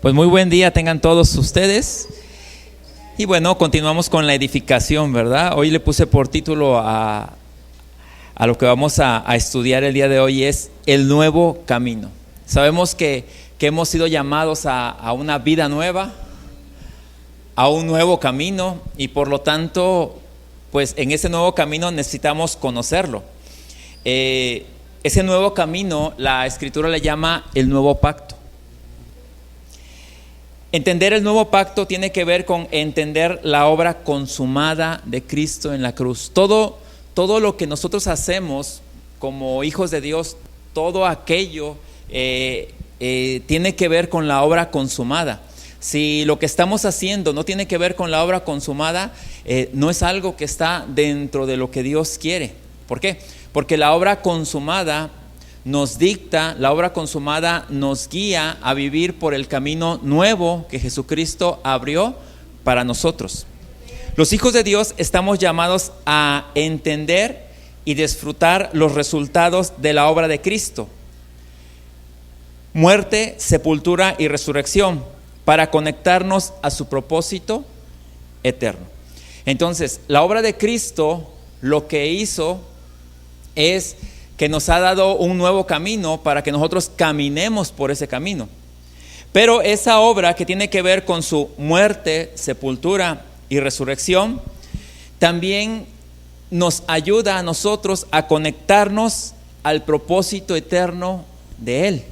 Pues muy buen día tengan todos ustedes. Y bueno, continuamos con la edificación, ¿verdad? Hoy le puse por título a lo que vamos a estudiar el día de hoy es el nuevo camino. Sabemos que hemos sido llamados a una vida nueva, a un nuevo camino, y por lo tanto, pues en ese nuevo camino necesitamos conocerlo. Ese nuevo camino, la Escritura le llama el nuevo pacto. Entender el nuevo pacto tiene que ver con entender la obra consumada de Cristo en la cruz. Todo lo que nosotros hacemos como hijos de Dios, todo aquello tiene que ver con la obra consumada. Si lo que estamos haciendo no tiene que ver con la obra consumada, no es algo que está dentro de lo que Dios quiere. ¿Por qué? Porque la obra consumada nos dicta, la obra consumada nos guía a vivir por el camino nuevo que Jesucristo abrió para nosotros. Los hijos de Dios estamos llamados a entender y disfrutar los resultados de la obra de Cristo. Muerte, sepultura y resurrección para conectarnos a su propósito eterno. Entonces, la obra de Cristo lo que hizo es que nos ha dado un nuevo camino para que nosotros caminemos por ese camino. Pero esa obra que tiene que ver con su muerte, sepultura y resurrección, también nos ayuda a nosotros a conectarnos al propósito eterno de Él.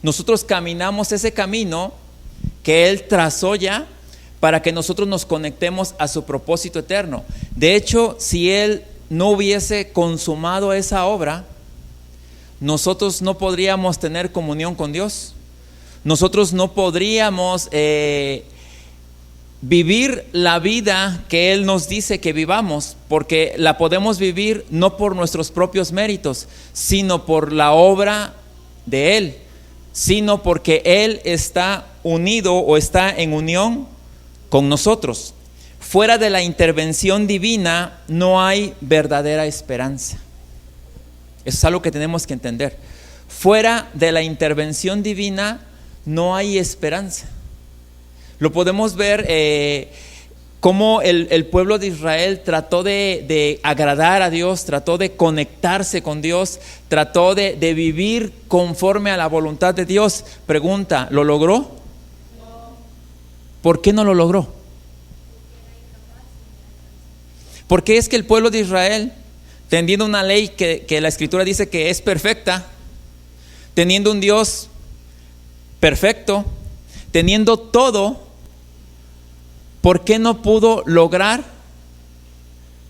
Nosotros caminamos ese camino que Él trazó ya para que nosotros nos conectemos a su propósito eterno. De hecho, si Él no hubiese consumado esa obra, nosotros no podríamos tener comunión con Dios. Nosotros no podríamos vivir la vida que Él nos dice que vivamos, porque la podemos vivir no por nuestros propios méritos, sino por la obra de Él, sino porque Él está unido o está en unión con nosotros. Fuera de la intervención divina no hay verdadera esperanza. Eso es algo que tenemos que entender. Fuera de la intervención divina no hay esperanza. Lo podemos ver cómo el pueblo de Israel trató de agradar a Dios, trató de conectarse con Dios, trató de vivir conforme a la voluntad de Dios. Pregunta, ¿lo logró? No. ¿Por qué no lo logró? Porque es que el pueblo de Israel, teniendo una ley que la Escritura dice que es perfecta, teniendo un Dios perfecto, teniendo todo, ¿por qué no pudo lograr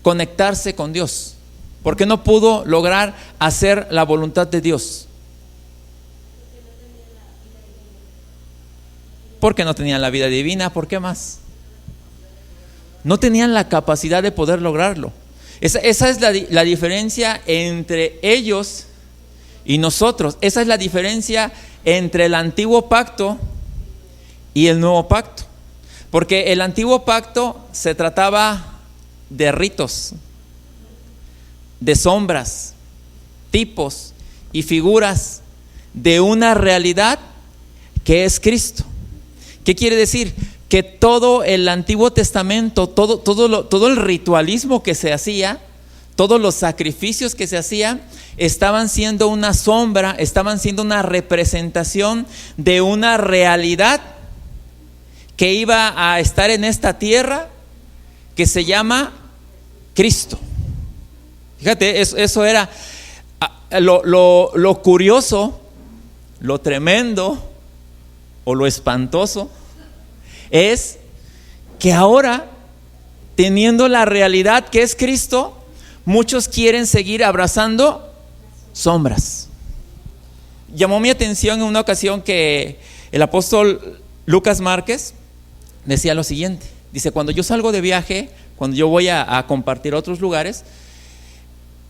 conectarse con Dios? ¿Por qué no pudo lograr hacer la voluntad de Dios? Porque no tenían la vida divina. ¿Por qué más? No tenían la capacidad de poder lograrlo. Esa es la diferencia entre ellos y nosotros. Esa es la diferencia entre el antiguo pacto y el nuevo pacto. Porque el antiguo pacto se trataba de ritos, de sombras, tipos y figuras de una realidad que es Cristo. ¿Qué quiere decir? Que todo el Antiguo Testamento, todo el ritualismo que se hacía, todos los sacrificios que se hacían, estaban siendo una sombra, estaban siendo una representación de una realidad que iba a estar en esta tierra, que se llama Cristo. Fíjate, eso era lo curioso, lo tremendo o lo espantoso. Es que ahora, teniendo la realidad que es Cristo, muchos quieren seguir abrazando sombras. Llamó mi atención en una ocasión que el apóstol Lucas Márquez decía lo siguiente. Dice, cuando yo salgo de viaje, cuando yo voy a compartir otros lugares,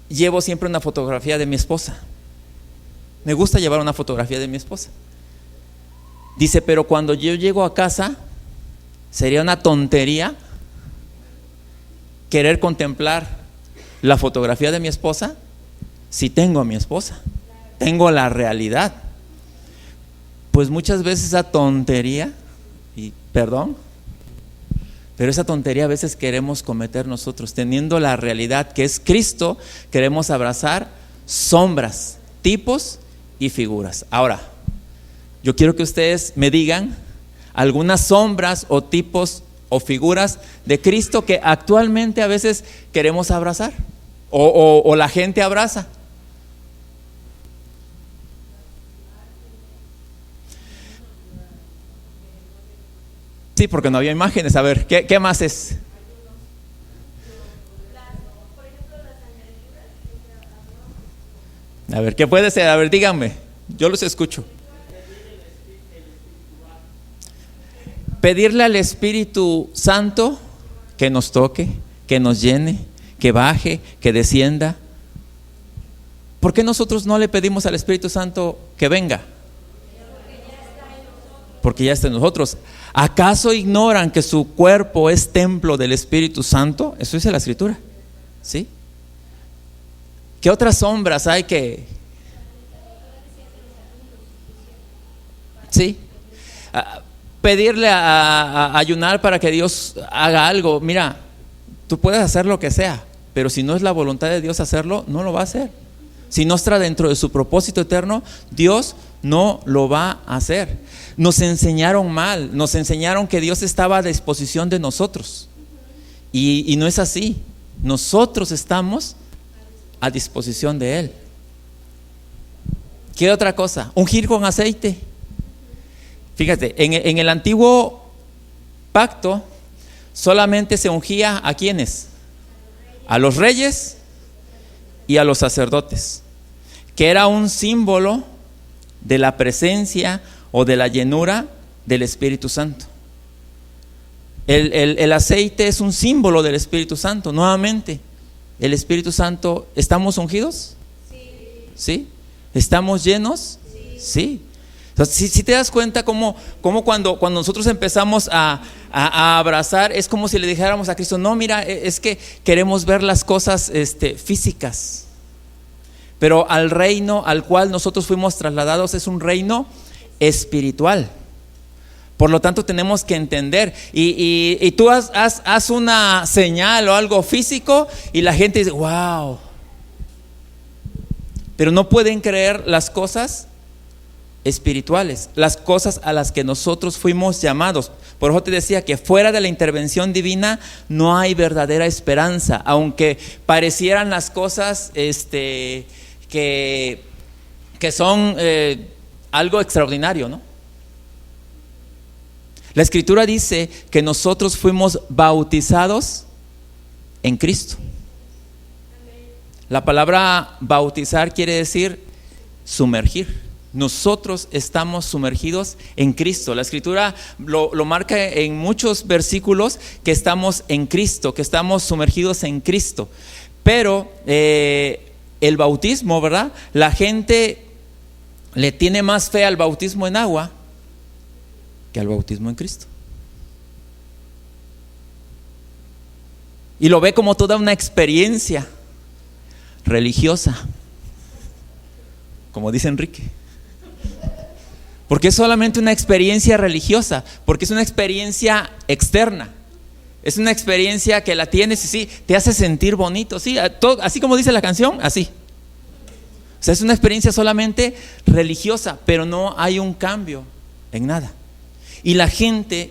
llevo siempre una fotografía de mi esposa. Me gusta llevar una fotografía de mi esposa. Dice, pero cuando yo llego a casa, sería una tontería querer contemplar la fotografía de mi esposa si tengo a mi esposa, tengo la realidad. Pues muchas veces esa tontería ¿Perdón? Pero esa tontería a veces queremos cometer nosotros, teniendo la realidad que es Cristo, queremos abrazar sombras, tipos y figuras. Ahora, yo quiero que ustedes me digan algunas sombras o tipos o figuras de Cristo que actualmente a veces queremos abrazar o la gente abraza. Sí, porque no había imágenes. A ver, ¿qué más es? A ver, ¿qué puede ser? A ver, díganme, yo los escucho. Pedirle al Espíritu Santo que nos toque, que nos llene, que baje, que descienda. ¿Por qué nosotros no le pedimos al Espíritu Santo que venga? Porque ya está en nosotros. ¿Acaso ignoran que su cuerpo es templo del Espíritu Santo? Eso dice la Escritura, ¿sí? ¿Qué otras sombras hay que? Sí. Pedirle a ayunar para que Dios haga algo. Mira, tú puedes hacer lo que sea, pero si no es la voluntad de Dios hacerlo, no lo va a hacer. Si no está dentro de su propósito eterno, Dios no lo va a hacer. Nos enseñaron mal, nos enseñaron que Dios estaba a disposición de nosotros. Y no es así. Nosotros estamos a disposición de Él. ¿Qué otra cosa? Ungir con aceite. Fíjate, en el antiguo pacto solamente se ungía ¿a quiénes? A los reyes y a los sacerdotes, que era un símbolo de la presencia o de la llenura del Espíritu Santo. El aceite es un símbolo del Espíritu Santo. Nuevamente, el Espíritu Santo, ¿estamos ungidos? ¿Sí? ¿Estamos llenos? Sí. Entonces, si te das cuenta cómo cuando nosotros empezamos a abrazar, es como si le dijéramos a Cristo, no, mira, es que queremos ver las cosas físicas, pero al reino al cual nosotros fuimos trasladados es un reino espiritual. Por lo tanto tenemos que entender, y tú haz una señal o algo físico y la gente dice, wow, pero no pueden creer las cosas espirituales, las cosas a las que nosotros fuimos llamados. Por eso te decía que fuera de la intervención divina no hay verdadera esperanza, aunque parecieran las cosas que son algo extraordinario, ¿no? La Escritura dice que nosotros fuimos bautizados en Cristo. La palabra bautizar quiere decir sumergir. Nosotros estamos sumergidos en Cristo. La Escritura lo marca en muchos versículos, que estamos en Cristo, que estamos sumergidos en Cristo. Pero el bautismo, ¿verdad? La gente le tiene más fe al bautismo en agua que al bautismo en Cristo. Y lo ve como toda una experiencia religiosa, como dice Enrique. Porque es solamente una experiencia religiosa, porque es una experiencia externa. Es una experiencia que la tienes y sí, te hace sentir bonito, sí, así como dice la canción, así. O sea, es una experiencia solamente religiosa, pero no hay un cambio en nada. Y la gente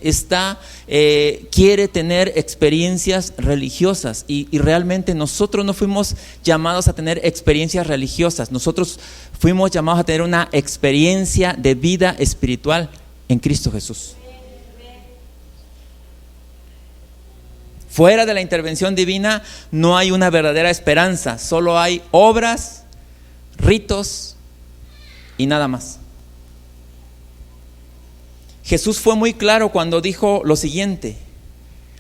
quiere tener experiencias religiosas y realmente nosotros no fuimos llamados a tener experiencias religiosas. Nosotros fuimos llamados a tener una experiencia de vida espiritual en Cristo Jesús. Fuera de la intervención divina no hay una verdadera esperanza, solo hay obras, ritos y nada más. Jesús fue muy claro cuando dijo lo siguiente,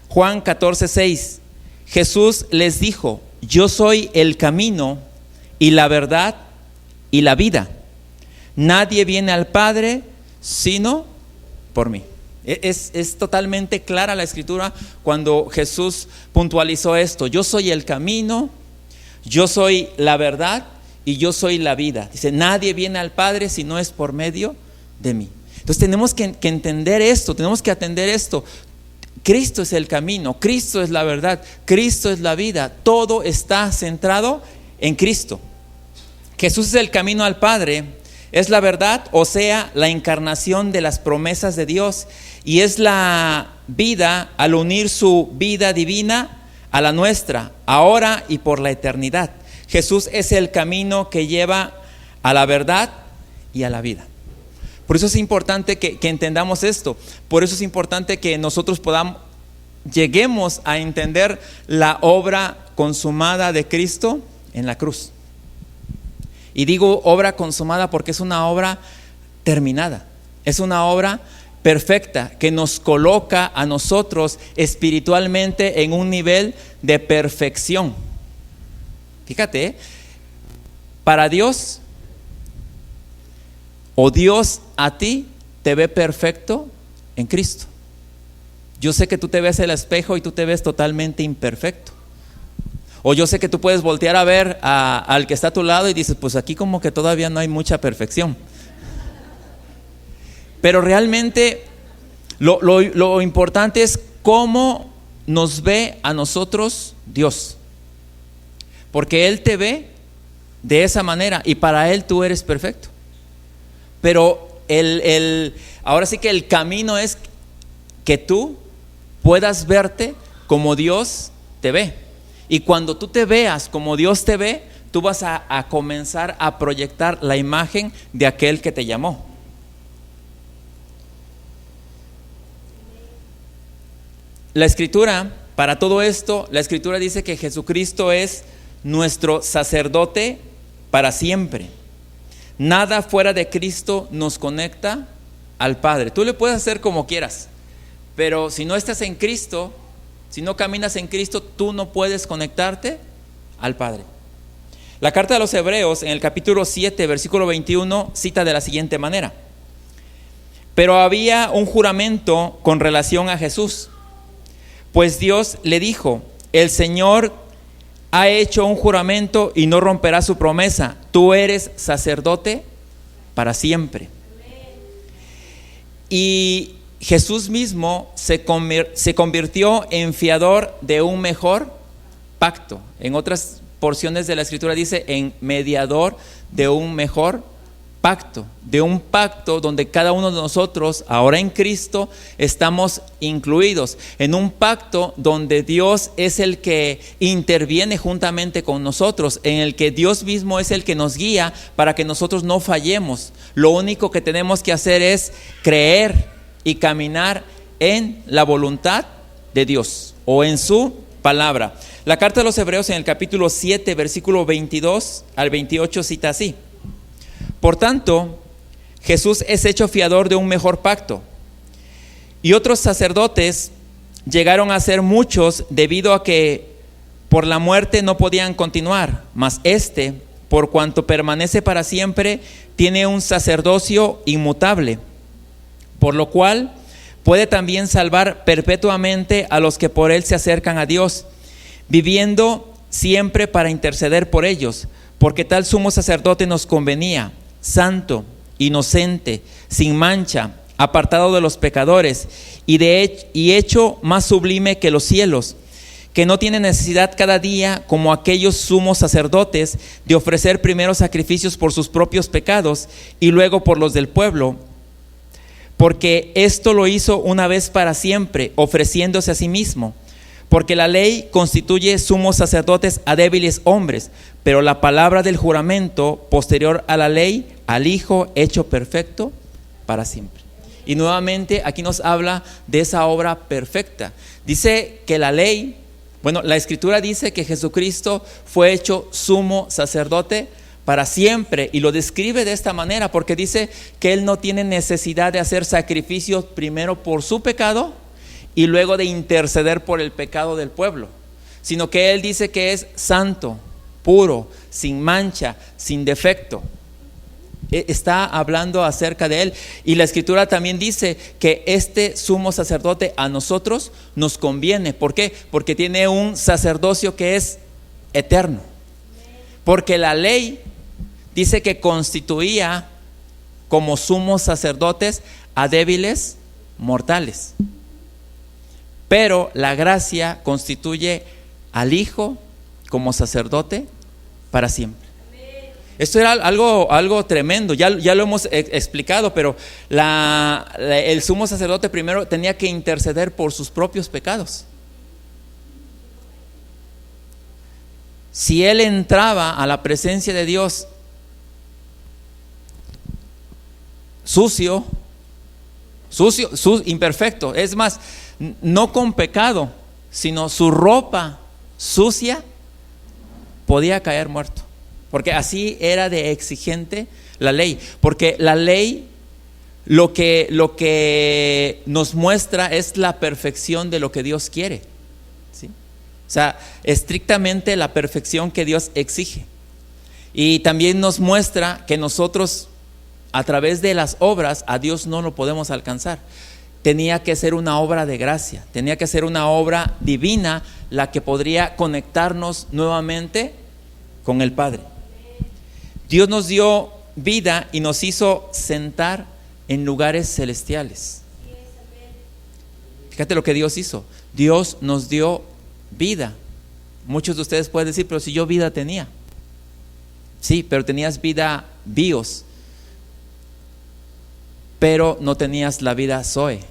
Juan 14:6, Jesús les dijo, yo soy el camino y la verdad y la vida. Nadie viene al Padre sino por mí. Es totalmente clara la Escritura cuando Jesús puntualizó esto, yo soy el camino, yo soy la verdad y yo soy la vida. Dice, nadie viene al Padre si no es por medio de mí. Entonces tenemos que entender esto, tenemos que atender esto. Cristo es el camino, Cristo es la verdad, Cristo es la vida. Todo está centrado en Cristo. Jesús es el camino al Padre, es la verdad, o sea, la encarnación de las promesas de Dios, y es la vida al unir su vida divina a la nuestra, ahora y por la eternidad. Jesús es el camino que lleva a la verdad y a la vida. Por eso es importante que entendamos esto. Por eso es importante que nosotros lleguemos a entender la obra consumada de Cristo en la cruz. Y digo obra consumada porque es una obra terminada. Es una obra perfecta que nos coloca a nosotros espiritualmente en un nivel de perfección. Fíjate, para Dios, o Dios a ti te ve perfecto en Cristo. Yo sé que tú te ves en el espejo y tú te ves totalmente imperfecto. O yo sé que tú puedes voltear a ver al que está a tu lado y dices, pues aquí como que todavía no hay mucha perfección. Pero realmente lo importante es cómo nos ve a nosotros Dios. Porque Él te ve de esa manera y para Él tú eres perfecto. Pero ahora sí que el camino es que tú puedas verte como Dios te ve. Y cuando tú te veas como Dios te ve, tú vas a comenzar a proyectar la imagen de aquel que te llamó. La Escritura, para todo esto, la Escritura dice que Jesucristo es nuestro sacerdote para siempre. Nada fuera de Cristo nos conecta al Padre. Tú le puedes hacer como quieras, pero si no estás en Cristo, si no caminas en Cristo, tú no puedes conectarte al Padre. La carta de los Hebreos, en el capítulo 7, versículo 21, cita de la siguiente manera: pero había un juramento con relación a Jesús, pues Dios le dijo: el Señor ha hecho un juramento y no romperá su promesa. Tú eres sacerdote para siempre. Y Jesús mismo se convirtió en fiador de un mejor pacto. En otras porciones de la Escritura dice en mediador de un mejor pacto, de un pacto donde cada uno de nosotros ahora en Cristo estamos incluidos, en un pacto donde Dios es el que interviene juntamente con nosotros, en el que Dios mismo es el que nos guía para que nosotros no fallemos. Lo único que tenemos que hacer es creer y caminar en la voluntad de Dios o en su palabra. La carta de los Hebreos en el capítulo 7, versículo 22 al 28 cita así: por tanto, Jesús es hecho fiador de un mejor pacto. Y otros sacerdotes llegaron a ser muchos debido a que por la muerte no podían continuar, mas este, por cuanto permanece para siempre, tiene un sacerdocio inmutable, por lo cual puede también salvar perpetuamente a los que por él se acercan a Dios, viviendo siempre para interceder por ellos, porque tal sumo sacerdote nos convenía, santo, inocente, sin mancha, apartado de los pecadores y hecho más sublime que los cielos, que no tiene necesidad cada día, como aquellos sumos sacerdotes, de ofrecer primero sacrificios por sus propios pecados y luego por los del pueblo, porque esto lo hizo una vez para siempre, ofreciéndose a sí mismo. Porque la ley constituye sumos sacerdotes a débiles hombres, pero la palabra del juramento posterior a la ley, al Hijo hecho perfecto para siempre. Y nuevamente aquí nos habla de esa obra perfecta. Dice que la ley, la Escritura dice que Jesucristo fue hecho sumo sacerdote para siempre, y lo describe de esta manera porque dice que Él no tiene necesidad de hacer sacrificios primero por su pecado y luego de interceder por el pecado del pueblo, sino que Él dice que es santo, puro, sin mancha, sin defecto. Está hablando acerca de Él. Y la Escritura también dice que este sumo sacerdote a nosotros nos conviene. ¿Por qué? Porque tiene un sacerdocio que es eterno. Porque la ley dice que constituía como sumos sacerdotes a débiles mortales. Pero la gracia constituye al Hijo como sacerdote para siempre. Esto era algo tremendo, ya lo hemos explicado, pero el sumo sacerdote primero tenía que interceder por sus propios pecados. Si él entraba a la presencia de Dios sucio, imperfecto, es más, no con pecado, sino su ropa sucia, podía caer muerto, porque así era de exigente la ley. Porque la ley lo que nos muestra es la perfección de lo que Dios quiere, ¿sí? O sea, estrictamente la perfección que Dios exige. Y también nos muestra que nosotros, a través de las obras, a Dios no lo podemos alcanzar. Tenía que ser una obra de gracia, tenía que ser una obra divina la que podría conectarnos nuevamente con el Padre. Dios nos dio vida y nos hizo sentar en lugares celestiales. Fíjate lo que Dios hizo. Dios nos dio vida. Muchos de ustedes pueden decir, pero si yo vida tenía. Sí, pero tenías vida bios, pero no tenías la vida Zoe,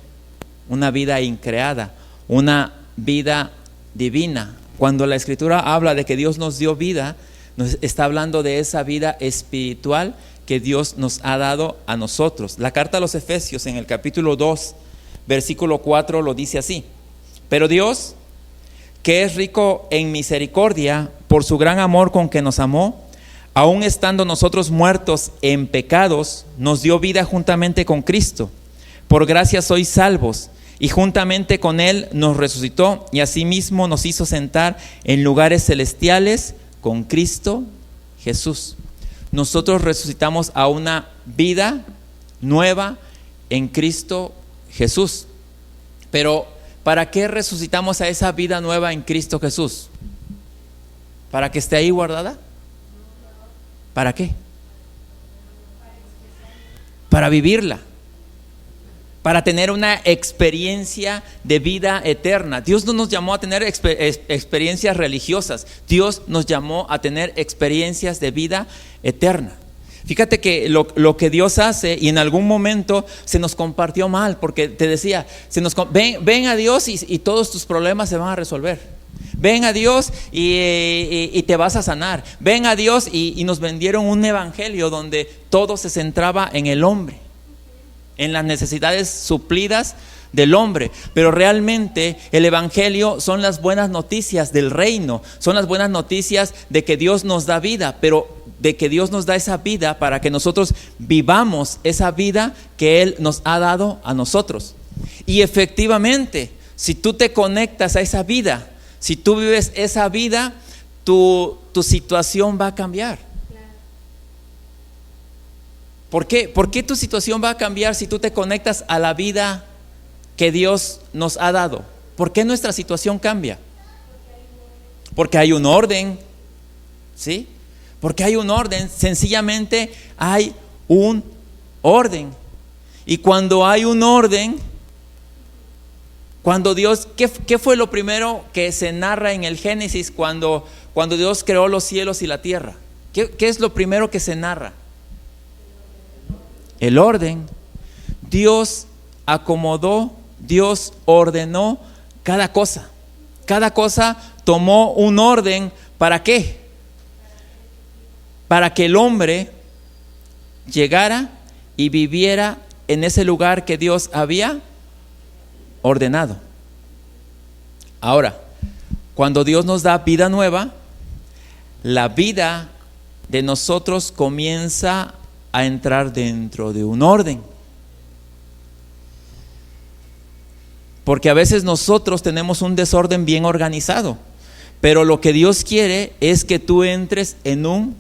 una vida increada, una vida divina. Cuando la Escritura habla de que Dios nos dio vida, nos está hablando de esa vida espiritual que Dios nos ha dado a nosotros. La carta a los Efesios, en el capítulo 2, versículo 4, lo dice así: pero Dios, que es rico en misericordia, por su gran amor con que nos amó, aun estando nosotros muertos en pecados, nos dio vida juntamente con Cristo. Por gracia sois salvos, y juntamente con Él nos resucitó, y asimismo nos hizo sentar en lugares celestiales con Cristo Jesús. Nosotros resucitamos a una vida nueva en Cristo Jesús. Pero ¿para qué resucitamos a esa vida nueva en Cristo Jesús? ¿Para que esté ahí guardada? ¿Para qué? Para vivirla, para tener una experiencia de vida eterna. Dios no nos llamó a tener experiencias religiosas, Dios nos llamó a tener experiencias de vida eterna. Fíjate que lo que Dios hace, y en algún momento se nos compartió mal, porque te decía, ven a Dios y todos tus problemas se van a resolver. Ven a Dios y te vas a sanar. Ven a Dios y nos vendieron un evangelio donde todo se centraba en el hombre, en las necesidades suplidas del hombre. Pero realmente el evangelio son las buenas noticias del reino, son las buenas noticias de que Dios nos da vida, pero de que Dios nos da esa vida para que nosotros vivamos esa vida que Él nos ha dado a nosotros. Y efectivamente, si tú te conectas a esa vida, si tú vives esa vida, tu situación va a cambiar. ¿Por qué? ¿Por qué tu situación va a cambiar si tú te conectas a la vida que Dios nos ha dado? ¿Por qué nuestra situación cambia? Porque hay un orden, ¿sí? Porque hay un orden, sencillamente hay un orden. Y cuando hay un orden, cuando Dios, ¿qué fue lo primero que se narra en el Génesis cuando Dios creó los cielos y la tierra? ¿Qué es lo primero que se narra? El orden. Dios acomodó, Dios ordenó cada cosa. Cada cosa tomó un orden. ¿Para qué? Para que el hombre llegara y viviera en ese lugar que Dios había ordenado. Ahora, cuando Dios nos da vida nueva, la vida de nosotros comienza a entrar dentro de un orden. Porque a veces nosotros tenemos un desorden bien organizado, pero lo que Dios quiere es que tú entres en un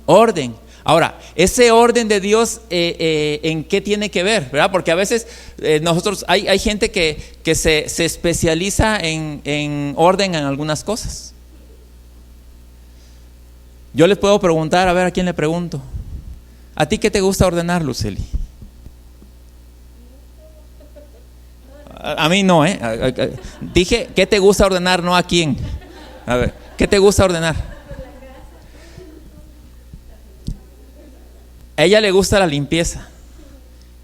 orden. Ahora, ese orden de Dios, ¿en qué tiene que ver? ¿Verdad? Porque a veces nosotros hay gente que se especializa en orden en algunas cosas. Yo les puedo preguntar, a ver, ¿a quién le pregunto? ¿A ti qué te gusta ordenar, Luceli? A mí no, Dije, ¿qué te gusta ordenar? No a quién. A ver, ¿qué te gusta ordenar? A ella le gusta la limpieza.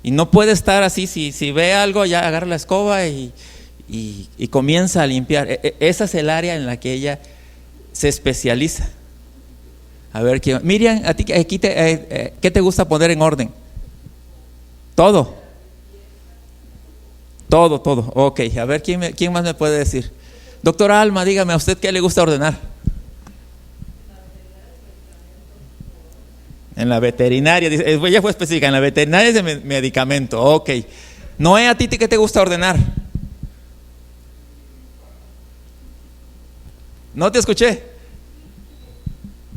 Y no puede estar así, si ve algo, ya agarra la escoba y comienza a limpiar. Esa es el área en la que ella se especializa. A ver, Miriam, ¿a ti aquí qué te gusta poner en orden? Todo. Ok, a ver, ¿quién más me puede decir? Doctora Alma, dígame, ¿a usted qué le gusta ordenar? En la veterinaria, ella fue específica, en la veterinaria es de medicamento, ok. Noé, ¿a ti qué te gusta ordenar? No te escuché.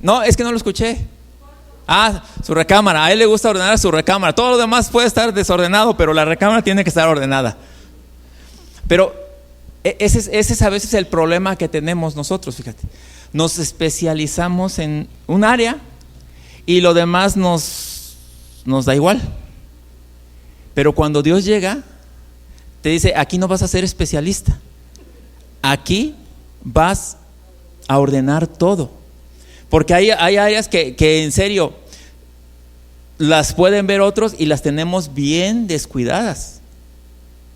No, es que no lo escuché. Su recámara, a él le gusta ordenar su recámara. Todo lo demás puede estar desordenado, pero la recámara tiene que estar ordenada. Pero ese es a veces el problema que tenemos nosotros, fíjate. Nos especializamos en un área y lo demás nos da igual. Pero cuando Dios llega, te dice, aquí no vas a ser especialista. Aquí vas a ordenar todo. Porque hay áreas que en serio las pueden ver otros y las tenemos bien descuidadas.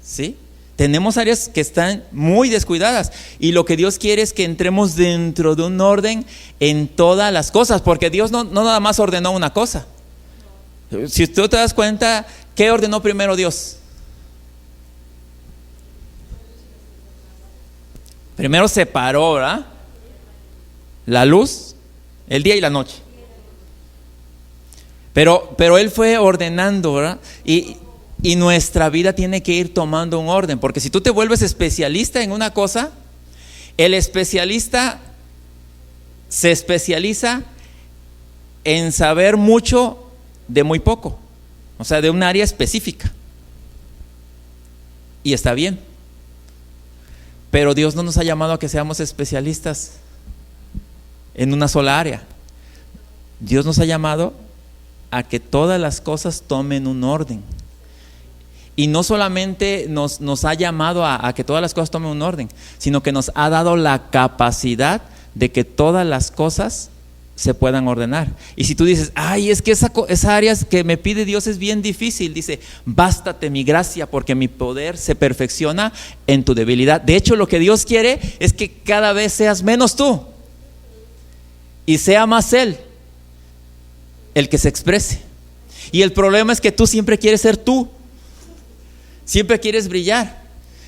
¿Sí? Tenemos áreas que están muy descuidadas y lo que Dios quiere es que entremos dentro de un orden en todas las cosas, porque Dios no nada más ordenó una cosa. Si tú te das cuenta, ¿qué ordenó primero Dios? Primero separó, ¿verdad? La luz, el día y la noche. Pero Él fue ordenando, ¿verdad? Y nuestra vida tiene que ir tomando un orden, porque si tú te vuelves especialista en una cosa, el especialista se especializa en saber mucho de muy poco, o sea, de un área específica. Y está bien. Pero Dios no nos ha llamado a que seamos especialistas en una sola área. Dios nos ha llamado a que todas las cosas tomen un orden. Y no solamente nos ha llamado a que todas las cosas tomen un orden, sino que nos ha dado la capacidad de que todas las cosas se puedan ordenar. Y si tú dices, es que esa área que me pide Dios es bien difícil, dice, bástate mi gracia, porque mi poder se perfecciona en tu debilidad. De hecho, lo que Dios quiere es que cada vez seas menos tú y sea más Él el que se exprese. Y el problema es que tú siempre quieres ser tú. Siempre quieres brillar,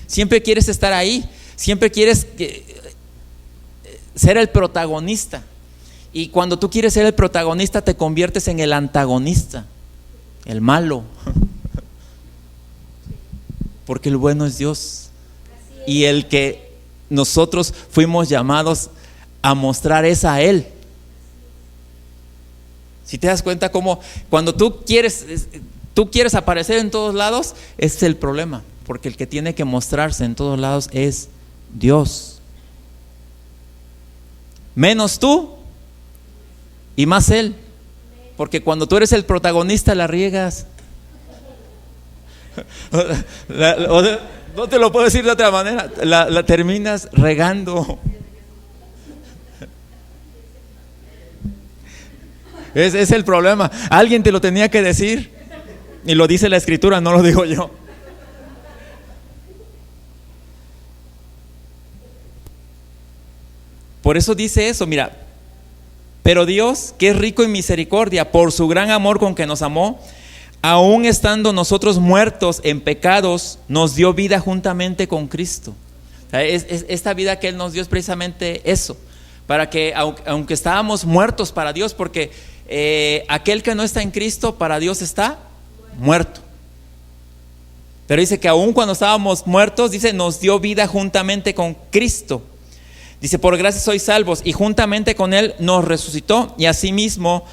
siempre quieres estar ahí, siempre quieres ser el protagonista. Y cuando tú quieres ser el protagonista, te conviertes en el antagonista, el malo. Porque el bueno es Dios. Y el que nosotros fuimos llamados a mostrar es a Él. Si te das cuenta cómo cuando tú quieres aparecer en todos lados, ese es el problema, porque el que tiene que mostrarse en todos lados es Dios. Menos tú y más Él, porque cuando tú eres el protagonista la riegas. No te lo puedo decir de otra manera, la terminas regando. Ese es el problema. Alguien te lo tenía que decir. Y lo dice la Escritura, no lo digo yo. Por eso dice eso, mira. Pero Dios, que es rico en misericordia, por su gran amor con que nos amó, aun estando nosotros muertos en pecados, nos dio vida juntamente con Cristo. O sea, esta vida que Él nos dio es precisamente eso, para que aunque estábamos muertos para Dios, porque aquel que no está en Cristo, para Dios está muerto. Pero dice que aun cuando estábamos muertos, dice, nos dio vida juntamente con Cristo. Dice, por gracia sois salvos, y juntamente con Él nos resucitó, y asimismo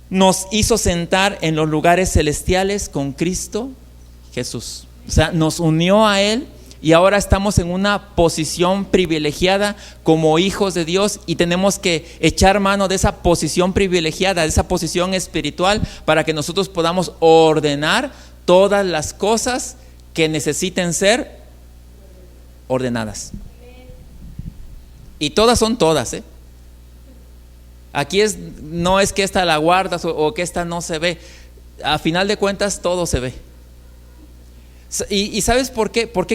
nos hizo sentar en los lugares celestiales con Cristo Jesús. O sea, nos unió a Él, y ahora estamos en una posición privilegiada como hijos de Dios, y tenemos que echar mano de esa posición privilegiada, de esa posición espiritual, para que nosotros podamos ordenar todas las cosas que necesiten ser ordenadas. Y todas son todas, ¿eh? Aquí no es que esta la guardas o que esta no se ve. A final de cuentas todo se ve. ¿Y sabes por qué? ¿Por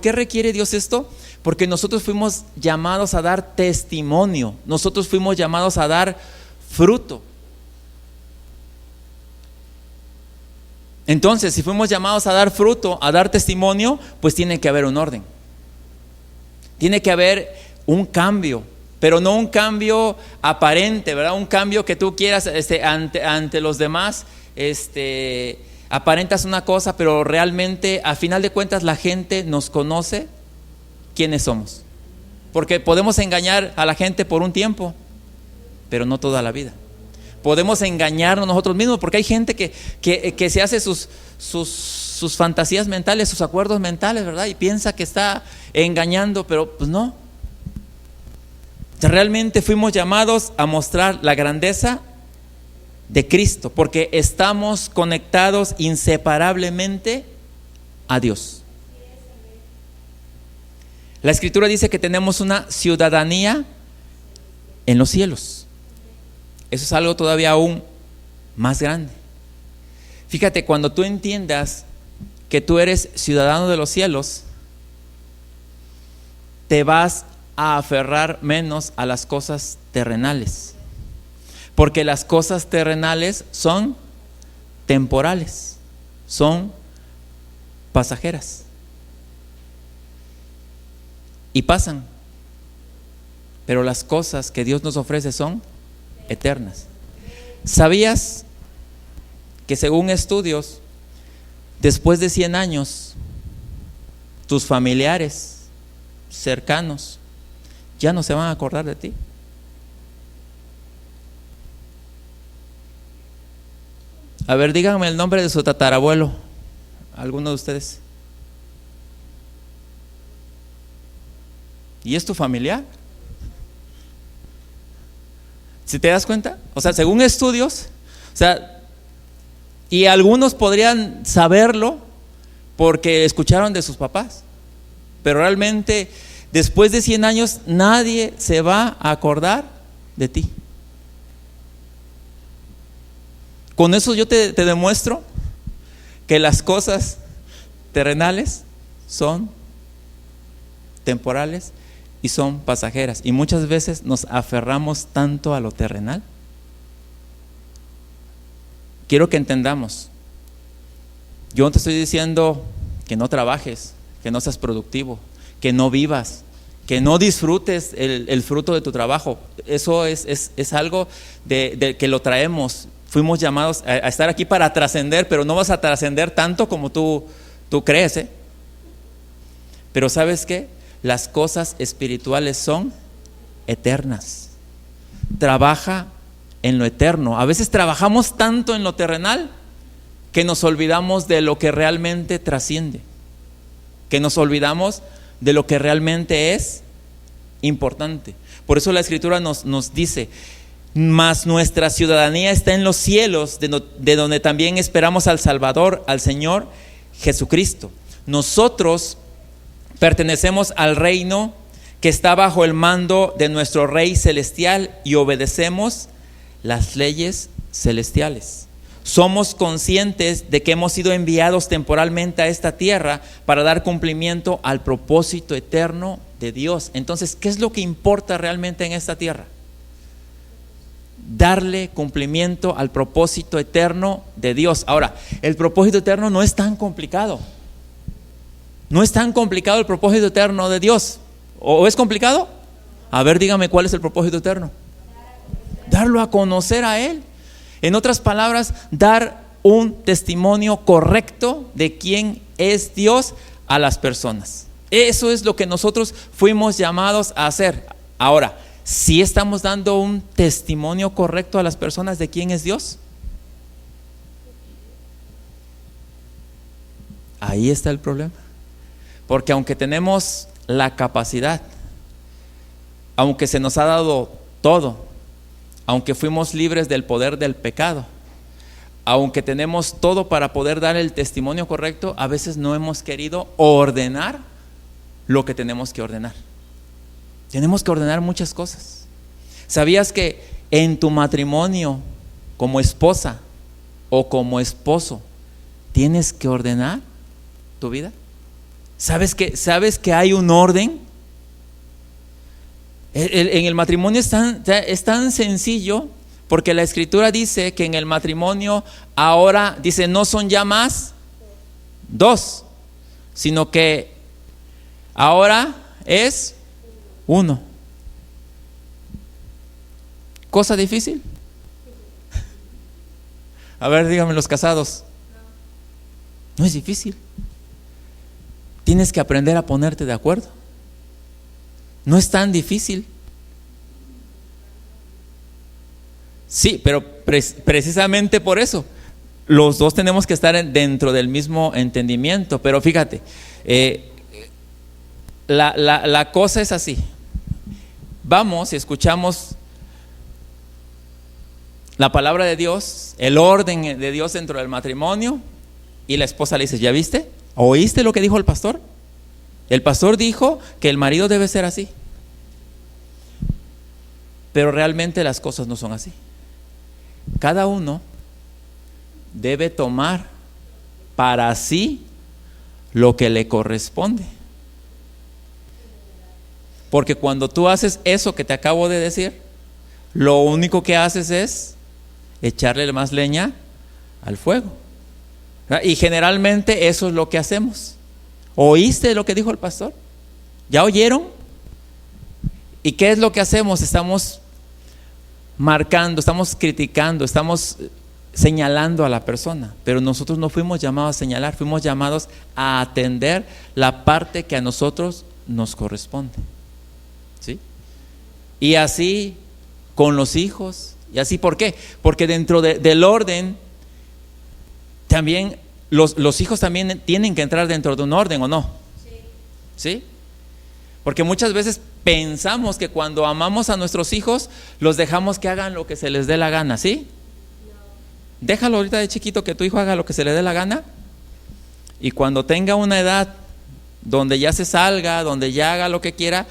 qué requiere Dios esto? Porque nosotros fuimos llamados a dar testimonio. Nosotros fuimos llamados a dar fruto. Entonces, si fuimos llamados a dar fruto, a dar testimonio, pues tiene que haber un orden. Tiene que haber un cambio, pero no un cambio aparente, ¿verdad? Un cambio que tú quieras ante los demás, aparentas una cosa, pero realmente, a final de cuentas, la gente nos conoce quiénes somos. Porque podemos engañar a la gente por un tiempo, pero no toda la vida. Podemos engañarnos nosotros mismos, porque hay gente que se hace sus fantasías mentales, sus acuerdos mentales, ¿verdad? Y piensa que está engañando, pero pues no. Realmente fuimos llamados a mostrar la grandeza de Cristo, porque estamos conectados inseparablemente a Dios. La Escritura dice que tenemos una ciudadanía en los cielos. Eso es algo todavía aún más grande. Fíjate, cuando tú entiendas que tú eres ciudadano de los cielos, te vas a aferrar menos a las cosas terrenales, porque las cosas terrenales son temporales, son pasajeras y pasan, pero las cosas que Dios nos ofrece son eternas. ¿Sabías que según estudios, después de 100 años, tus familiares cercanos ya no se van a acordar de ti? A ver, díganme el nombre de su tatarabuelo, alguno de ustedes. ¿Y es tu familiar? ¿Si te das cuenta? O sea, según estudios, o sea, y algunos podrían saberlo porque escucharon de sus papás, pero realmente después de 100 años nadie se va a acordar de ti. Con eso yo te demuestro que las cosas terrenales son temporales y son pasajeras, y muchas veces nos aferramos tanto a lo terrenal. Quiero que entendamos, yo no te estoy diciendo que no trabajes, que no seas productivo, que no vivas, que no disfrutes el fruto de tu trabajo. Eso es algo de que lo traemos. Fuimos llamados a estar aquí para trascender, pero no vas a trascender tanto como tú crees, ¿eh? Pero ¿sabes qué? Las cosas espirituales son eternas. Trabaja en lo eterno. A veces trabajamos tanto en lo terrenal que nos olvidamos de lo que realmente trasciende, que nos olvidamos de lo que realmente es importante. Por eso la Escritura nos dice: mas nuestra ciudadanía está en los cielos, de donde también esperamos al Salvador, al Señor Jesucristo. Nosotros pertenecemos al reino que está bajo el mando de nuestro Rey celestial y obedecemos las leyes celestiales. Somos conscientes de que hemos sido enviados temporalmente a esta tierra para dar cumplimiento al propósito eterno de Dios. Entonces, ¿qué es lo que importa realmente en esta tierra? Darle cumplimiento al propósito eterno de Dios. Ahora, el propósito eterno no es tan complicado. No es tan complicado el propósito eterno de Dios. ¿O es complicado? A ver, dígame cuál es el propósito eterno. Darlo a conocer a Él. En otras palabras, dar un testimonio correcto de quién es Dios a las personas. Eso es lo que nosotros fuimos llamados a hacer. Ahora, ¿sí estamos dando un testimonio correcto a las personas de quién es Dios? Ahí está el problema. Porque aunque tenemos la capacidad, aunque se nos ha dado todo, aunque fuimos libres del poder del pecado, aunque tenemos todo para poder dar el testimonio correcto, a veces no hemos querido ordenar lo que tenemos que ordenar. Tenemos que ordenar muchas cosas. ¿Sabías que en tu matrimonio, como esposa o como esposo, tienes que ordenar tu vida? ¿Sabes que hay un orden? En el matrimonio es tan sencillo, porque la Escritura dice que en el matrimonio ahora, dice, no son ya más dos, sino que ahora es uno. ¿Cosa difícil? A ver, díganme los casados. No es difícil. Tienes que aprender a ponerte de acuerdo. No es tan difícil. Sí, pero precisamente por eso los dos tenemos que estar dentro del mismo entendimiento. Pero fíjate, la cosa es así. Vamos y escuchamos la palabra de Dios, el orden de Dios dentro del matrimonio, y la esposa le dice, ¿ya viste? ¿Oíste lo que dijo el pastor? El pastor dijo que el marido debe ser así. Pero realmente las cosas no son así. Cada uno debe tomar para sí lo que le corresponde. Porque cuando tú haces eso que te acabo de decir, lo único que haces es echarle más leña al fuego. Y generalmente eso es lo que hacemos. ¿Oíste lo que dijo el pastor? ¿Ya oyeron? ¿Y qué es lo que hacemos? Estamos marcando, estamos criticando, estamos señalando a la persona. Pero nosotros no fuimos llamados a señalar, fuimos llamados a atender la parte que a nosotros nos corresponde. ¿Sí? Y así con los hijos. ¿Y así por qué? Porque dentro del orden también los hijos también tienen que entrar dentro de un orden, ¿o no? ¿Sí? Porque muchas veces pensamos que cuando amamos a nuestros hijos los dejamos que hagan lo que se les dé la gana, ¿sí? Déjalo ahorita de chiquito que tu hijo haga lo que se le dé la gana, y cuando tenga una edad donde ya se salga, donde ya haga lo que quiera,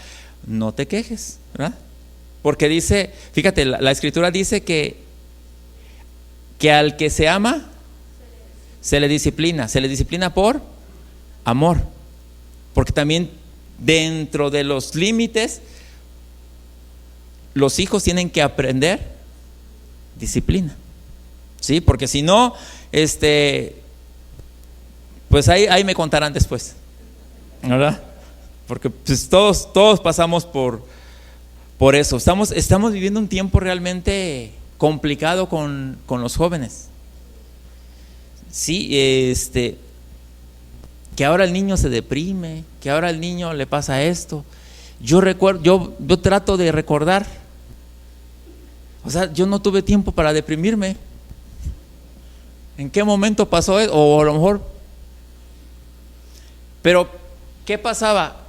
no te quejes, ¿verdad? Porque dice, fíjate, la Escritura dice que al que se ama se le disciplina por amor, porque también dentro de los límites los hijos tienen que aprender disciplina, ¿sí? Porque si no, pues ahí me contarán después, ¿verdad? Porque pues todos pasamos por eso. Estamos viviendo un tiempo realmente complicado con los jóvenes. Sí, que ahora el niño se deprime, que ahora al niño le pasa esto. Yo trato de recordar, o sea, yo no tuve tiempo para deprimirme. ¿En qué momento pasó eso? O a lo mejor, pero ¿qué pasaba?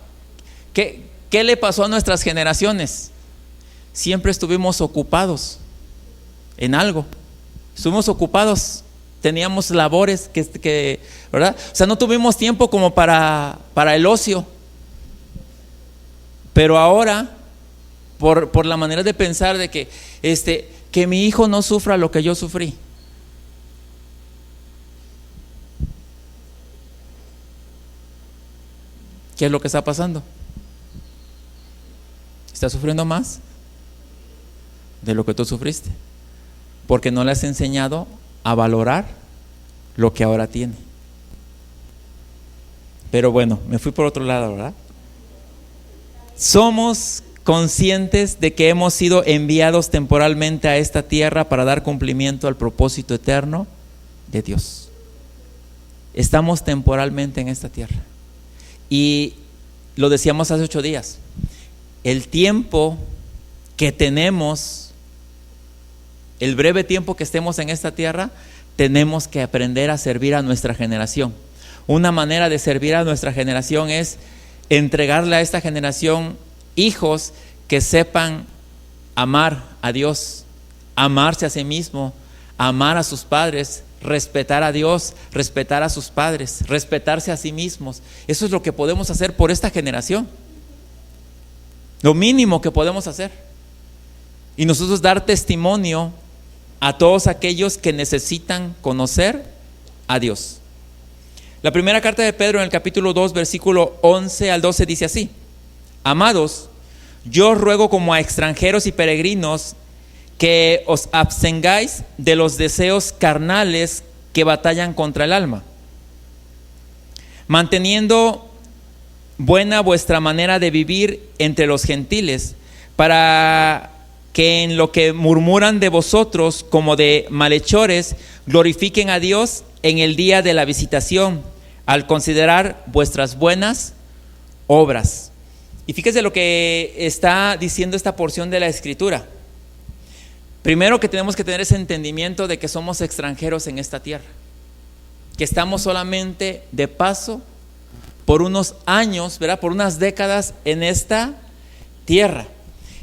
¿Qué le pasó a nuestras generaciones? Siempre estuvimos ocupados en algo. Estuvimos ocupados, teníamos labores que ¿verdad? O sea, no tuvimos tiempo como para el ocio. Pero ahora, por la manera de pensar de que mi hijo no sufra lo que yo sufrí. ¿Qué es lo que está pasando? ¿Está sufriendo más de lo que tú sufriste? Porque no le has enseñado a valorar lo que ahora tiene. Pero bueno, me fui por otro lado, ¿verdad? Somos conscientes de que hemos sido enviados temporalmente a esta tierra para dar cumplimiento al propósito eterno de Dios. Estamos temporalmente en esta tierra. Y lo decíamos hace 8 días. El tiempo que tenemos, el breve tiempo que estemos en esta tierra, tenemos que aprender a servir a nuestra generación. Una manera de servir a nuestra generación es entregarle a esta generación hijos que sepan amar a Dios, amarse a sí mismo, amar a sus padres, respetar a Dios, respetar a sus padres, respetarse a sí mismos. Eso es lo que podemos hacer por esta generación. Lo mínimo que podemos hacer. Y nosotros dar testimonio a todos aquellos que necesitan conocer a Dios. La primera carta de Pedro en el capítulo 2, versículo 11 al 12 dice así: Amados, yo os ruego como a extranjeros y peregrinos que os abstengáis de los deseos carnales que batallan contra el alma, manteniendo buena vuestra manera de vivir entre los gentiles, para que en lo que murmuran de vosotros como de malhechores, glorifiquen a Dios en el día de la visitación, al considerar vuestras buenas obras. Y fíjese lo que está diciendo esta porción de la Escritura. Primero, que tenemos que tener ese entendimiento de que somos extranjeros en esta tierra, que estamos solamente de paso por unos años, ¿verdad? Por unas décadas en esta tierra.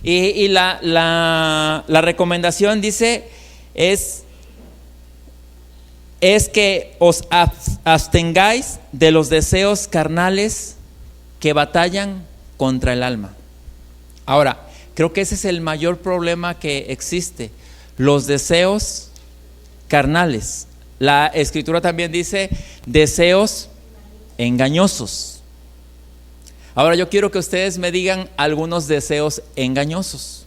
Y la recomendación dice es que os abstengáis de los deseos carnales que batallan contra el alma. Ahora, creo que ese es el mayor problema que existe, los deseos carnales. La Escritura también dice deseos engañosos. Ahora yo quiero que ustedes me digan algunos deseos engañosos.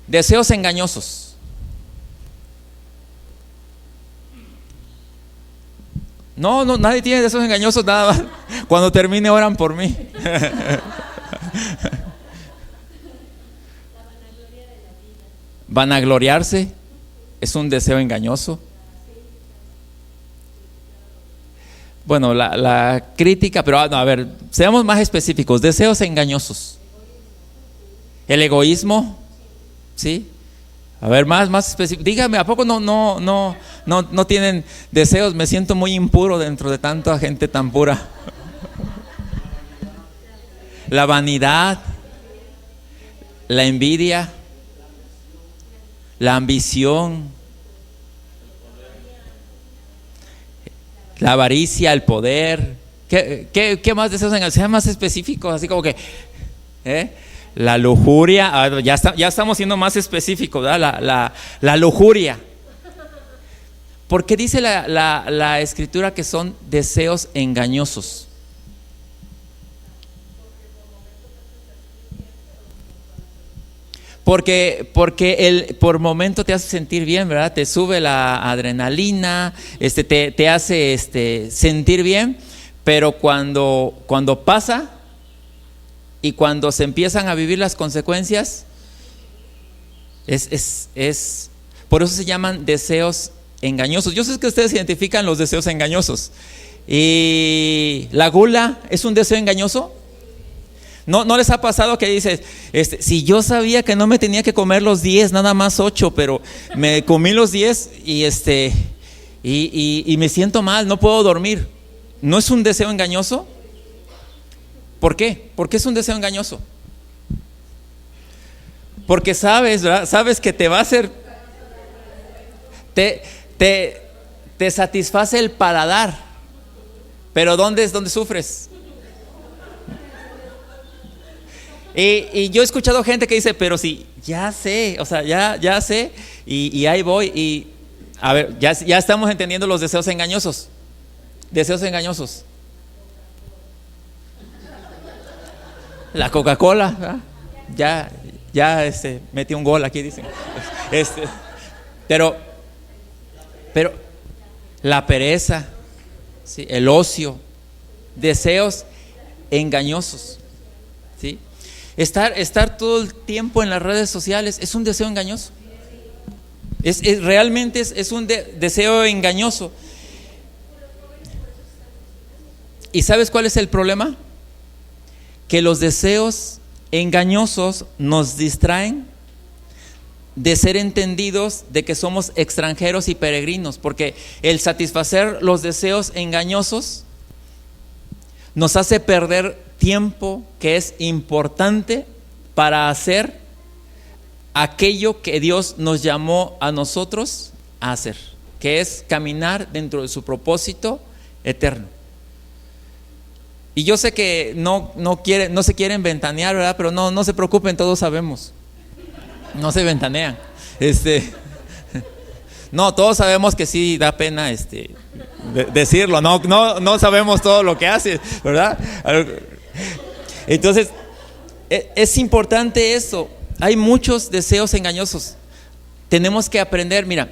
Deseos engañosos. No, nadie tiene deseos engañosos, nada más. Cuando termine oran por mí. Vanagloriarse es un deseo engañoso. Bueno, la crítica, pero no, a ver, seamos más específicos. Deseos engañosos. El egoísmo, ¿sí? A ver, más específico. Dígame, ¿a poco no tienen deseos? Me siento muy impuro dentro de tanta gente tan pura. La vanidad, la envidia, la ambición, la avaricia, el poder. ¿Qué más deseos engañosos? Sean más específicos, así como que la lujuria. Ya estamos siendo más específicos, ¿verdad? La lujuria. ¿Por qué dice la Escritura que son deseos engañosos? Porque por momento te hace sentir bien, ¿verdad? Te sube la adrenalina, te hace sentir bien, pero cuando pasa y cuando se empiezan a vivir las consecuencias, por eso se llaman deseos engañosos. Yo sé que ustedes identifican los deseos engañosos. ¿Y la gula es un deseo engañoso? ¿No les ha pasado que dices, si yo sabía que no me tenía que comer los 10, nada más 8, pero me comí los 10 y me siento mal, no puedo dormir? ¿No es un deseo engañoso? ¿Por qué? ¿Por qué es un deseo engañoso? Porque sabes, ¿verdad? Sabes que te va a hacer, te satisface el paladar, pero ¿dónde sufres? Y yo he escuchado gente que dice, pero sí, ya sé, o sea, ya sé, y ahí voy. Y a ver, ya estamos entendiendo los deseos engañosos. Deseos engañosos. La Coca-Cola, ¿verdad? Ya metí un gol aquí, dicen. Pero la pereza, ¿sí? El ocio, deseos engañosos, ¿sí? Estar todo el tiempo en las redes sociales es un deseo engañoso. Realmente es un deseo engañoso. ¿Y sabes cuál es el problema? Que los deseos engañosos nos distraen de ser entendidos de que somos extranjeros y peregrinos, porque el satisfacer los deseos engañosos nos hace perder tiempo que es importante para hacer aquello que Dios nos llamó a nosotros a hacer, que es caminar dentro de su propósito eterno. Y yo sé que no se quieren ventanear, ¿verdad? Pero no se preocupen, todos sabemos. No se ventanean. No, todos sabemos que sí da pena decirlo. No sabemos todo lo que hace, ¿verdad? Entonces, es importante eso. Hay muchos deseos engañosos. Tenemos que aprender, mira,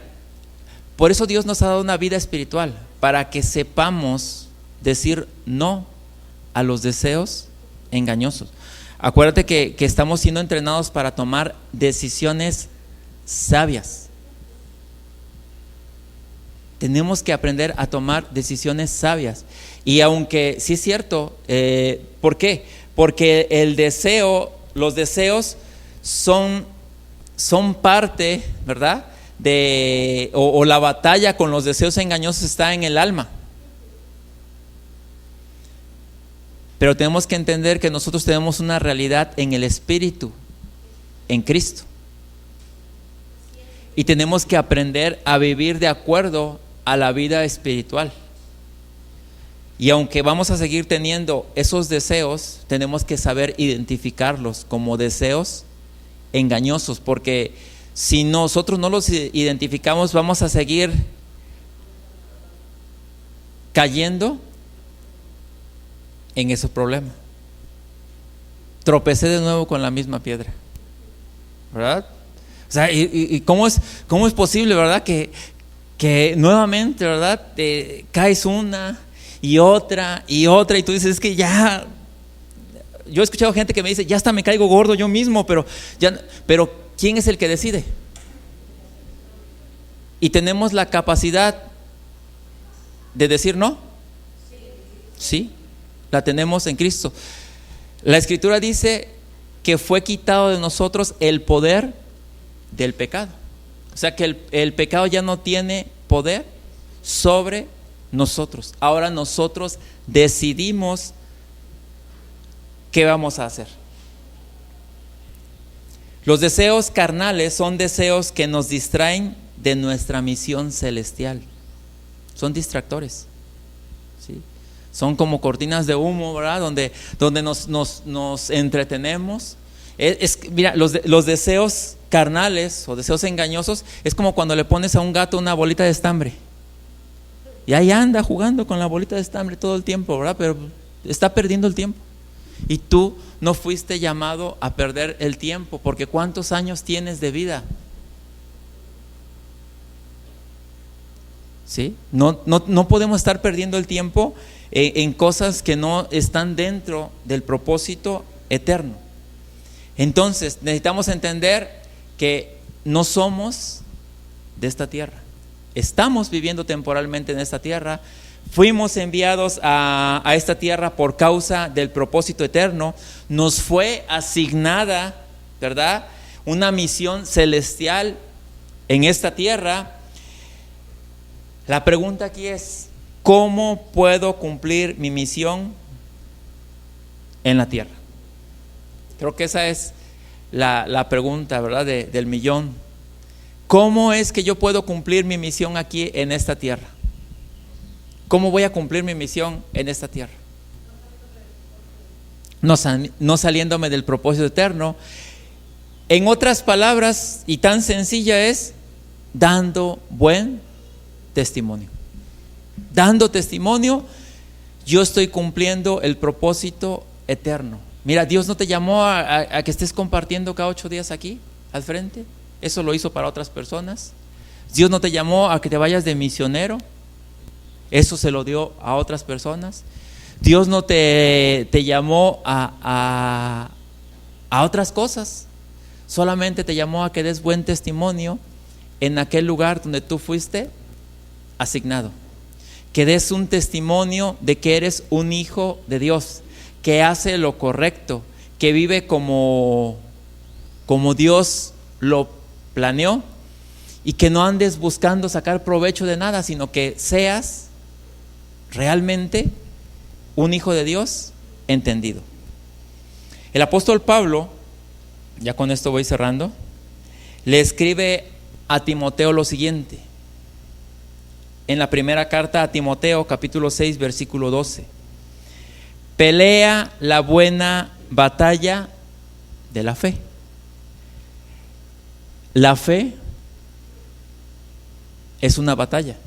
por eso Dios nos ha dado una vida espiritual, para que sepamos decir no a los deseos engañosos. Acuérdate que estamos siendo entrenados para tomar decisiones sabias. Tenemos que aprender a tomar decisiones sabias. Y aunque sí es cierto, ¿por qué? Porque los deseos son parte, ¿verdad? O la batalla con los deseos engañosos está en el alma. Pero tenemos que entender que nosotros tenemos una realidad en el Espíritu, en Cristo. Y tenemos que aprender a vivir de acuerdo a la vida espiritual. Y aunque vamos a seguir teniendo esos deseos, tenemos que saber identificarlos como deseos engañosos, porque si nosotros no los identificamos, vamos a seguir cayendo en esos problemas. Tropecé de nuevo con la misma piedra, ¿verdad? O sea, ¿y cómo es posible, verdad? Que nuevamente, ¿verdad? Caes una y otra, y tú dices, es que ya. Yo he escuchado gente que me dice, ya hasta me caigo gordo yo mismo, pero ¿quién es el que decide? Y tenemos la capacidad de decir no. Sí, la tenemos en Cristo. La Escritura dice que fue quitado de nosotros el poder del pecado. O sea que el pecado ya no tiene poder sobre nosotros. Ahora nosotros decidimos qué vamos a hacer. Los deseos carnales son deseos que nos distraen de nuestra misión celestial. Son distractores, ¿sí? Son como cortinas de humo, ¿verdad? Donde nos entretenemos. Mira, los deseos carnales o deseos engañosos es como cuando le pones a un gato una bolita de estambre. Y ahí anda jugando con la bolita de estambre todo el tiempo, ¿verdad? Pero está perdiendo el tiempo. Y tú no fuiste llamado a perder el tiempo, porque ¿cuántos años tienes de vida? ¿Sí? No podemos estar perdiendo el tiempo en cosas que no están dentro del propósito eterno. Entonces necesitamos entender que no somos de esta tierra. Estamos viviendo temporalmente en esta tierra. Fuimos enviados a esta tierra por causa del propósito eterno. Nos fue asignada, ¿verdad?, una misión celestial en esta tierra. La pregunta aquí es, ¿cómo puedo cumplir mi misión en la tierra? Creo que esa es la pregunta, ¿verdad?, del millón. ¿Cómo es que yo puedo cumplir mi misión aquí en esta tierra? ¿Cómo voy a cumplir mi misión en esta tierra? No saliéndome del propósito eterno. En otras palabras, y tan sencilla es, dando buen testimonio. Dando testimonio, yo estoy cumpliendo el propósito eterno. Mira, Dios no te llamó a que estés compartiendo cada 8 días aquí, al frente. Eso lo hizo para otras personas. Dios no te llamó a que te vayas de misionero. Eso se lo dio a otras personas. Dios no te llamó a otras cosas. Solamente te llamó a que des buen testimonio en aquel lugar donde tú fuiste asignado. Que des un testimonio de que eres un hijo de Dios, que hace lo correcto, que vive como Dios lo planeó, y que no andes buscando sacar provecho de nada, sino que seas realmente un hijo de Dios entendido. El apóstol Pablo, ya con esto voy cerrando, le escribe a Timoteo lo siguiente. En la primera carta a Timoteo, capítulo 6, versículo 12. Pelea la buena batalla de la fe. La fe es una batalla.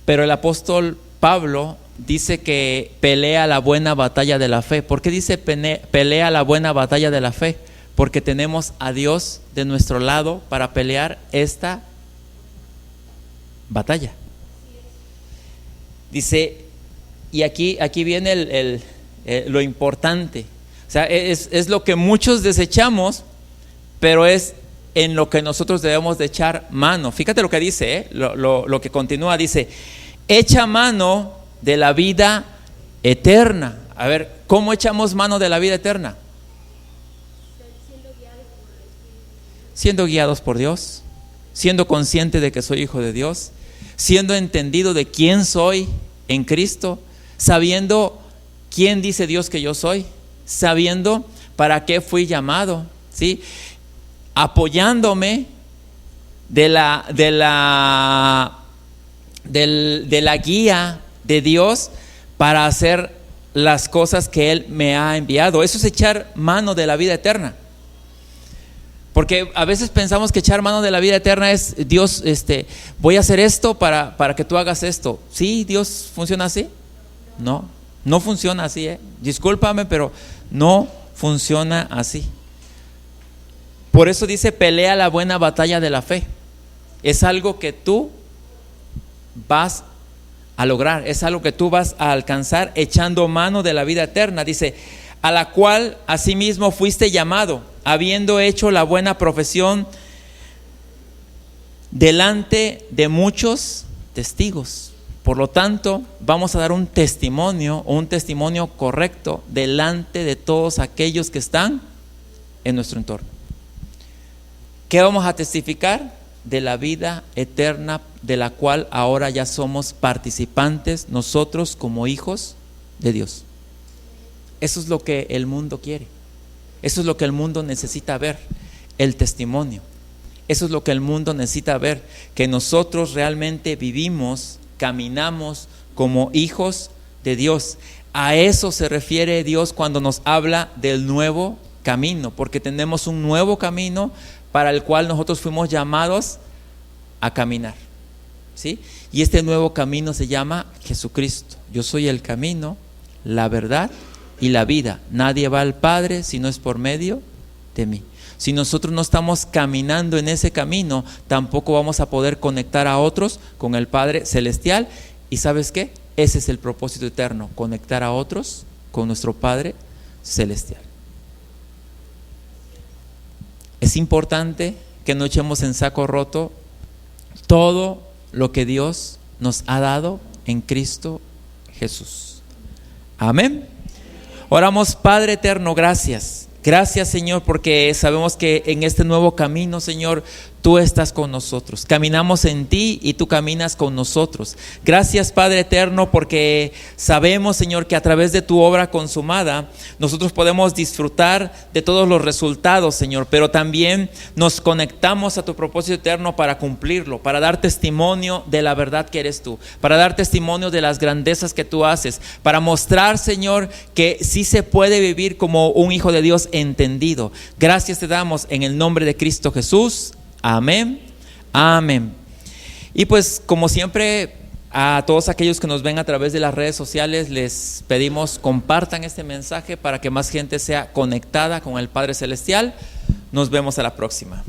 Pero el apóstol Pablo dice que pelea la buena batalla de la fe. ¿Por qué dice pelea la buena batalla de la fe? Porque tenemos a Dios de nuestro lado para pelear esta batalla. Dice, y aquí viene lo importante. O sea, es lo que muchos desechamos, pero es en lo que nosotros debemos de echar mano. Fíjate lo que dice, lo que continúa, dice, echa mano de la vida eterna. A ver, ¿cómo echamos mano de la vida eterna? Siendo guiados por Dios, siendo consciente de que soy hijo de Dios, siendo entendido de quién soy en Cristo, sabiendo quién dice Dios que yo soy, sabiendo para qué fui llamado, ¿sí? Apoyándome de la guía de Dios para hacer las cosas que Él me ha enviado. Eso es echar mano de la vida eterna. Porque a veces pensamos que echar mano de la vida eterna es Dios, voy a hacer esto para que tú hagas esto. ¿Sí, Dios funciona así? No funciona así, Discúlpame, pero no funciona así. Por eso dice, pelea la buena batalla de la fe. Es algo que tú vas a lograr, es algo que tú vas a alcanzar echando mano de la vida eterna. Dice, a la cual asimismo fuiste llamado, habiendo hecho la buena profesión delante de muchos testigos. Por lo tanto, vamos a dar un testimonio correcto delante de todos aquellos que están en nuestro entorno. ¿Qué vamos a testificar? De la vida eterna, de la cual ahora ya somos participantes nosotros como hijos de Dios. Eso es lo que el mundo quiere. Eso es lo que el mundo necesita ver, el testimonio. Eso es lo que el mundo necesita ver, que nosotros realmente vivimos, caminamos como hijos de Dios. A eso se refiere Dios cuando nos habla del nuevo camino, porque tenemos un nuevo camino para el cual nosotros fuimos llamados a caminar, ¿sí? Y este nuevo camino se llama Jesucristo. Yo soy el camino, la verdad y la vida. Nadie va al Padre si no es por medio de mí. Si nosotros no estamos caminando en ese camino, tampoco vamos a poder conectar a otros con el Padre Celestial. ¿Y sabes qué? Ese es el propósito eterno, conectar a otros con nuestro Padre Celestial. Es importante que no echemos en saco roto todo lo que Dios nos ha dado en Cristo Jesús. Amén. Oramos, Padre eterno, gracias. Gracias, Señor, porque sabemos que en este nuevo camino, Señor, tú estás con nosotros. Caminamos en ti y tú caminas con nosotros. Gracias, Padre eterno, porque sabemos, Señor, que a través de tu obra consumada nosotros podemos disfrutar de todos los resultados, Señor, pero también nos conectamos a tu propósito eterno para cumplirlo, para dar testimonio de la verdad que eres tú, para dar testimonio de las grandezas que tú haces, para mostrar, Señor, que sí se puede vivir como un hijo de Dios entendido. Gracias te damos en el nombre de Cristo Jesús. Amén, amén. Y pues como siempre, a todos aquellos que nos ven a través de las redes sociales, les pedimos compartan este mensaje para que más gente sea conectada con el Padre Celestial. Nos vemos a la próxima.